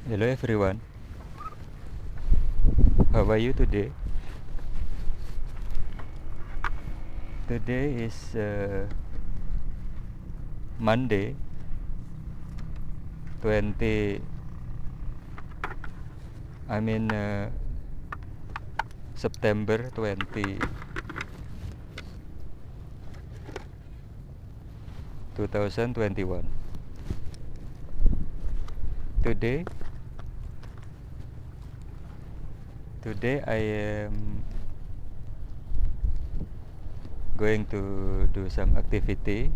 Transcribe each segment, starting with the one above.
Hello everyone, how are you today? Today is Monday 20 I mean September 20 2021. Today I am going to do some activity.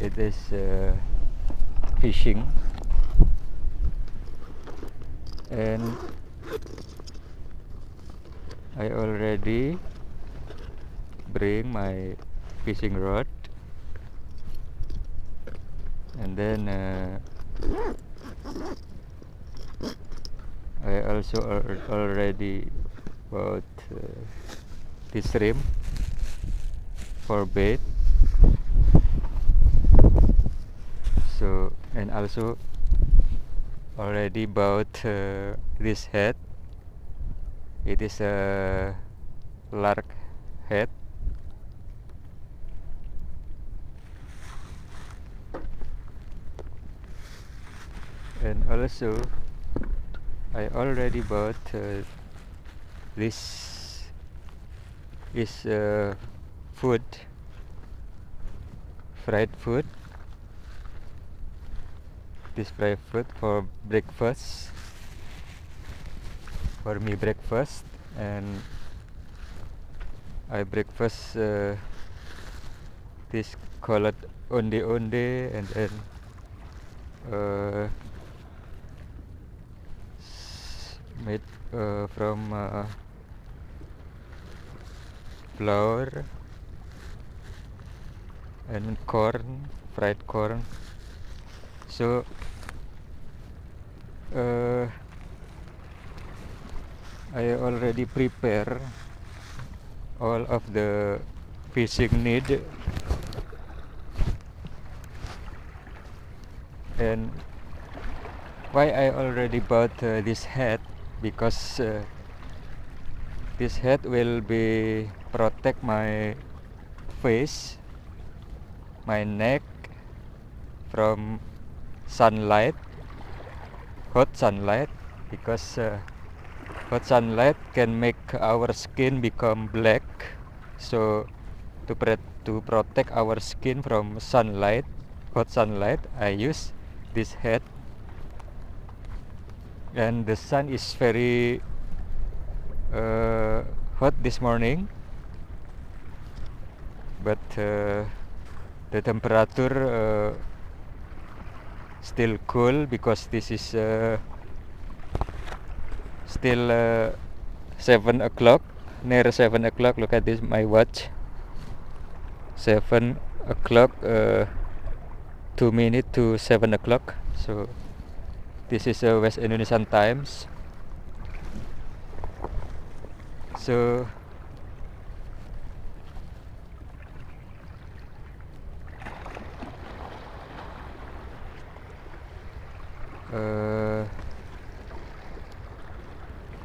It is fishing, and I already bring my fishing rod, and then I also already bought this shrimp for bait. So, and also already bought this head. It is a lark head. And also I already bought this is food, fried food. This fried food for breakfast, for me breakfast, and I breakfast this called onde, and then made from flour and corn, fried corn. So I already prepare all of the fishing need, and why I already bought this hat, because this hat will be protect my face, my neck from sunlight, hot sunlight, because hot sunlight can make our skin become black. So to protect our skin from sunlight, hot sunlight, I use this hat. And the sun is very hot this morning, but the temperature still cool, because this is still 7 o'clock, near 7 o'clock. Look at this, my watch, 7 o'clock, 2 minutes to 7 o'clock. So this is West Indonesian times. So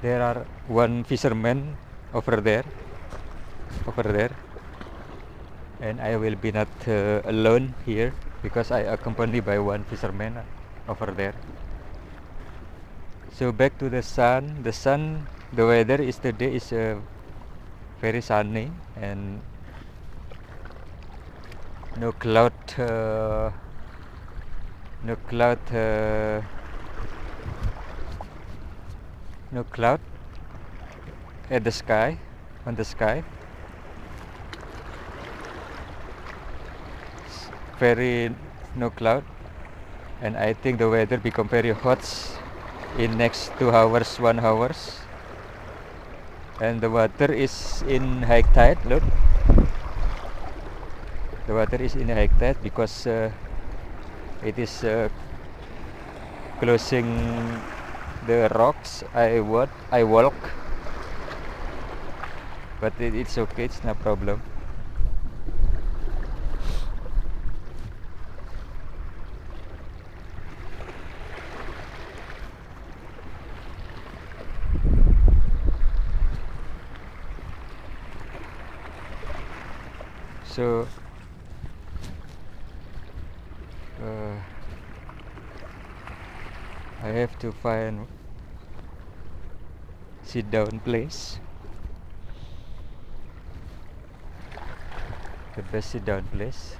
there are one fisherman over there, and I will be not alone here, because I accompanied by one fisherman over there. So back to the sun. The weather is today is very sunny, and no cloud at the sky, on the sky. Very no cloud, and I think the weather become very hot in next 2 hours, 1 hours. And the water is in high tide. Look, the water is in high tide, because it is closing the rocks I walk, but it's okay, it's no problem. So I have to find sit down place, the best sit down place.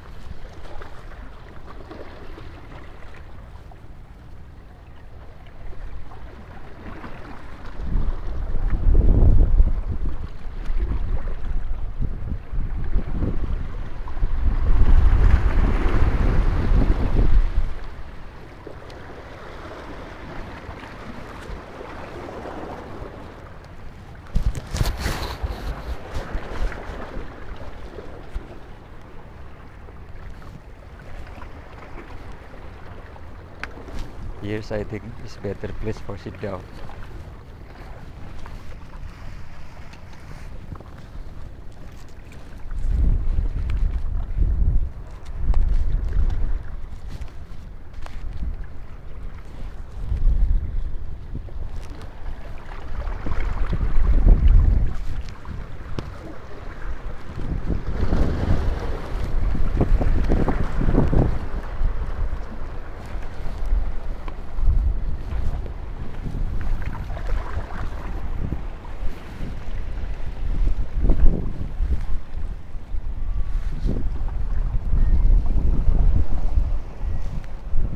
Here's, I think, is better place for sit down.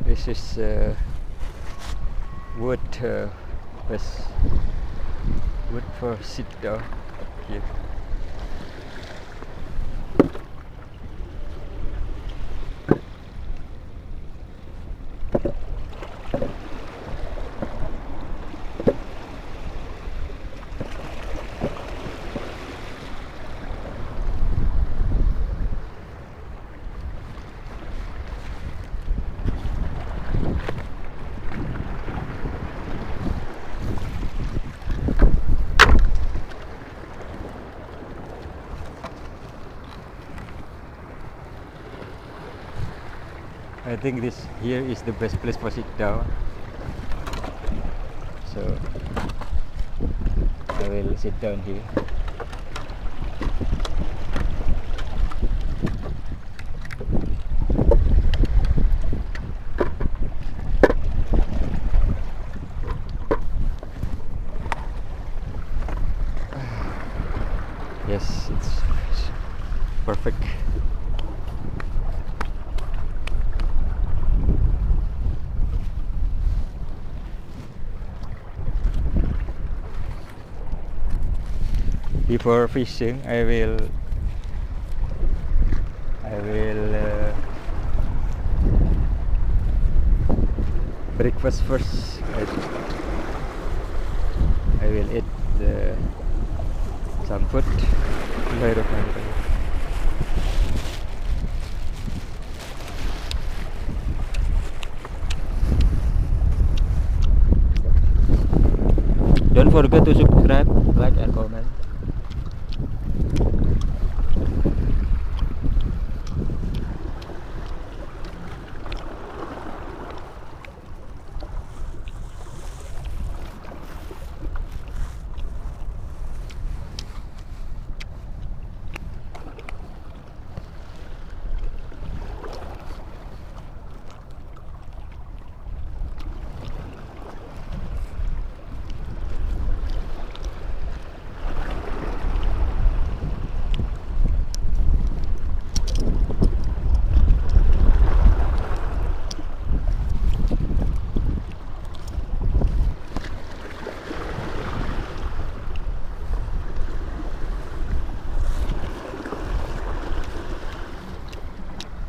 This is wood, wood for sit down here. I think this here is the best place for sit down, so I will sit down here. Yes, it's perfect. Before fishing, I will breakfast first. I will eat some food. Don't forget to subscribe, like, and comment.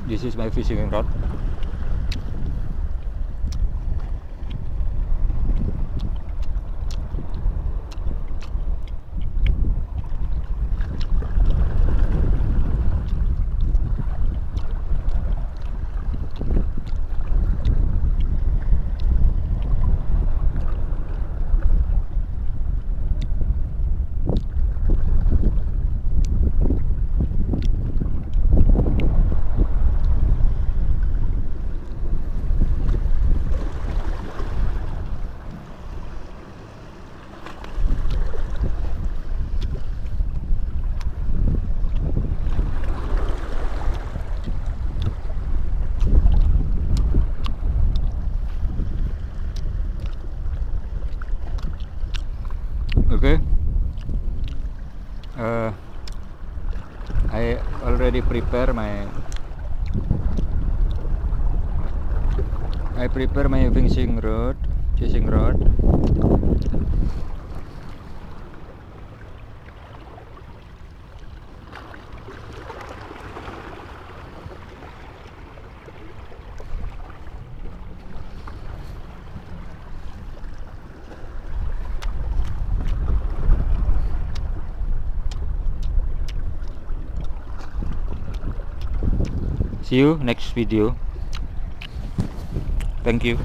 This is my fishing rod. I already prepare my fishing rod. See you next video. Thank you.